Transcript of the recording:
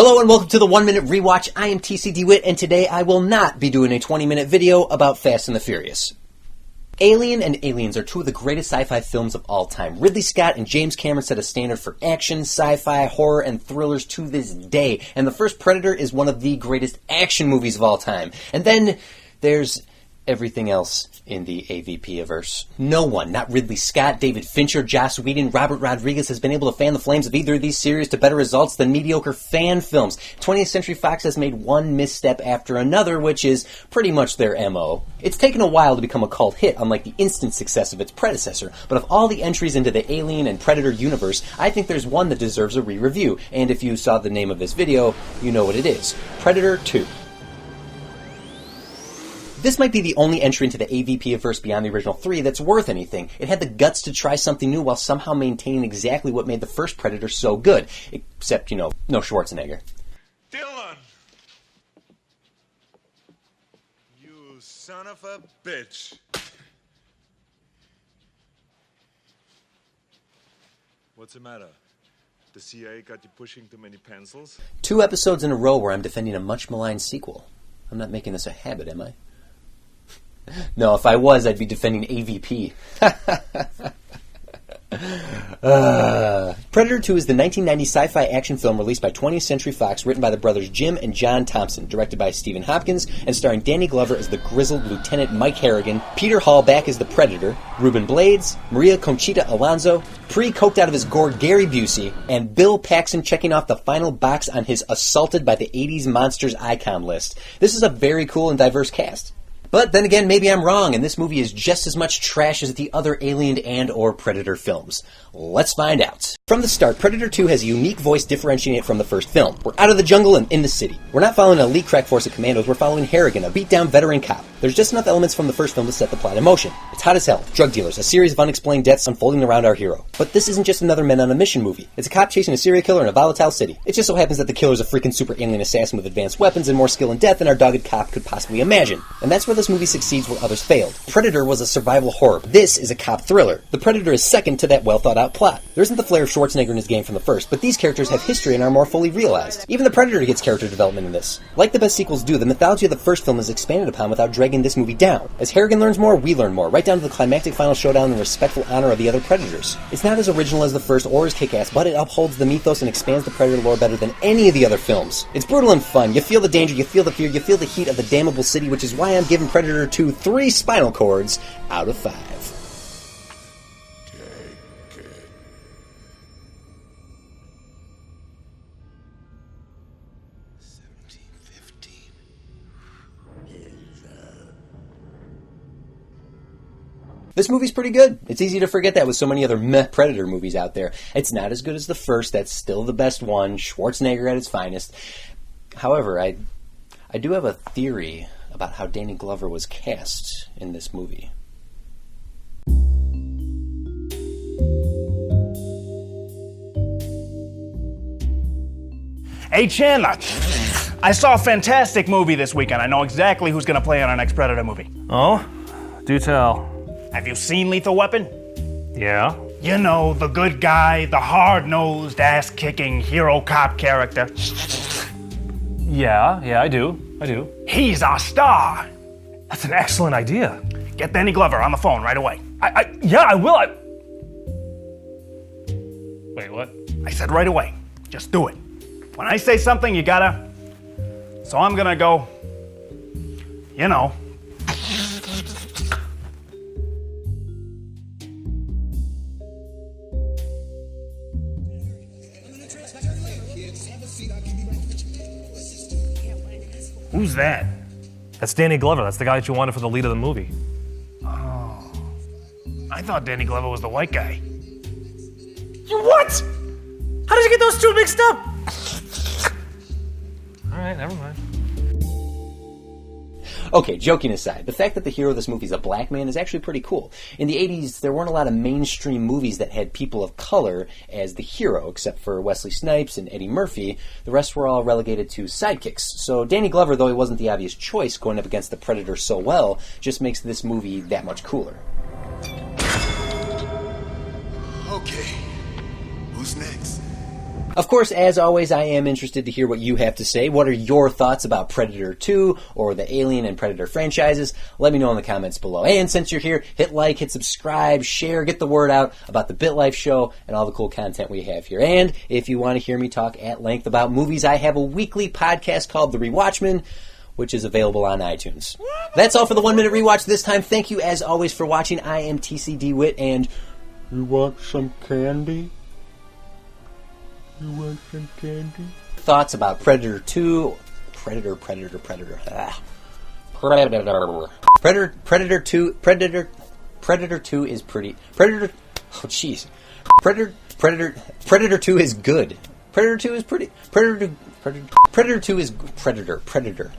Hello and welcome to the 1 Minute Rewatch. I am TC DeWitt, and today I will not be doing a 20-minute video about Fast and the Furious. Alien and Aliens are two of the greatest sci-fi films of all time. Ridley Scott and James Cameron set a standard for action, sci-fi, horror, and thrillers to this day. And the first Predator is one of the greatest action movies of all time. And then there's everything else in the AVP-averse. No one, not Ridley Scott, David Fincher, Joss Whedon, Robert Rodriguez, has been able to fan the flames of either of these series to better results than mediocre fan films. 20th Century Fox has made one misstep after another, which is pretty much their MO. It's taken a while to become a cult hit, unlike the instant success of its predecessor, but of all the entries into the Alien and Predator universe, I think there's one that deserves a re-review, and if you saw the name of this video, you know what it is. Predator 2. This might be the only entry into the AVP-averse beyond the original three that's worth anything. It had the guts to try something new while somehow maintaining exactly what made the first Predator so good. Except, no Schwarzenegger. Dylan! You son of a bitch. What's the matter? The CIA got you pushing too many pencils? 2 episodes in a row where I'm defending a much maligned sequel. I'm not making this a habit, am I? No, if I was, I'd be defending AVP. Predator 2 is the 1990 sci-fi action film released by 20th Century Fox, written by the brothers Jim and John Thompson, directed by Stephen Hopkins, and starring Danny Glover as the grizzled Lieutenant Mike Harrigan, Peter Hall back as the Predator, Ruben Blades, Maria Conchita Alonso, pre-coked out of his gourd Gary Busey, and Bill Paxton checking off the final box on his assaulted by the 80s monsters icon list. This is a very cool and diverse cast. But then again, maybe I'm wrong, and this movie is just as much trash as the other Alien and or Predator films. Let's find out. From the start, Predator 2 has a unique voice differentiating it from the first film. We're out of the jungle and in the city. We're not following an elite crack force of commandos, we're following Harrigan, a beat-down veteran cop. There's just enough elements from the first film to set the plot in motion. It's hot as hell, drug dealers, a series of unexplained deaths unfolding around our hero. But this isn't just another men on a mission movie. It's a cop chasing a serial killer in a volatile city. It just so happens that the killer's a freaking super alien assassin with advanced weapons and more skill and depth than our dogged cop could possibly imagine. And that's where this movie succeeds where others failed. Predator was a survival horror. This is a cop thriller. The Predator is second to that well-thought-out plot. There isn't the flair of Schwarzenegger in his game from the first, but these characters have history and are more fully realized. Even the Predator gets character development in this. Like the best sequels do, the mythology of the first film is expanded upon without dragging this movie down. As Harrigan learns more, we learn more, right down to the climactic final showdown and respectful honor of the other Predators. It's not as original as the first or as kick-ass, but it upholds the mythos and expands the Predator lore better than any of the other films. It's brutal and fun. You feel the danger, you feel the fear, you feel the heat of the damnable city, which is why I'm giving Predator 2 3 spinal cords out of 5. Take it. This movie's pretty good. It's easy to forget that with so many other meh Predator movies out there. It's not as good as the first. That's still the best one. Schwarzenegger at its finest. However, I do have a theory about how Danny Glover was cast in this movie. Hey Chandler, I saw a fantastic movie this weekend. I know exactly who's gonna play in our next Predator movie. Oh? Do tell. Have you seen Lethal Weapon? Yeah? You know, the good guy, the hard-nosed, ass-kicking hero cop character. Yeah, I do. He's our star. That's an excellent idea. Get Danny Glover on the phone right away. I will. Wait, what? I said right away. Just do it. When I say something, you gotta. So I'm gonna go, Who's that? That's Danny Glover. That's the guy that you wanted for the lead of the movie. Oh. I thought Danny Glover was the white guy. What? How did you get those two mixed up? All right, never mind. Okay, joking aside, the fact that the hero of this movie is a black man is actually pretty cool. In the 80s, there weren't a lot of mainstream movies that had people of color as the hero, except for Wesley Snipes and Eddie Murphy. The rest were all relegated to sidekicks. So Danny Glover, though he wasn't the obvious choice going up against the Predator so well, just makes this movie that much cooler. Okay, who's next? Of course, as always, I am interested to hear what you have to say. What are your thoughts about Predator 2 or the Alien and Predator franchises? Let me know in the comments below. And since you're here, hit like, hit subscribe, share, get the word out about the BitLife show and all the cool content we have here. And if you want to hear me talk at length about movies, I have a weekly podcast called The Rewatchman, which is available on iTunes. That's all for the 1 Minute Rewatch this time. Thank you, as always, for watching. I am TC DeWitt, and you want some candy? You want some candy? Thoughts about Predator 2. Predator. Predator 2 is pretty. Predator 2 is good. Predator 2 is pretty. Predator 2 is Predator. Predator.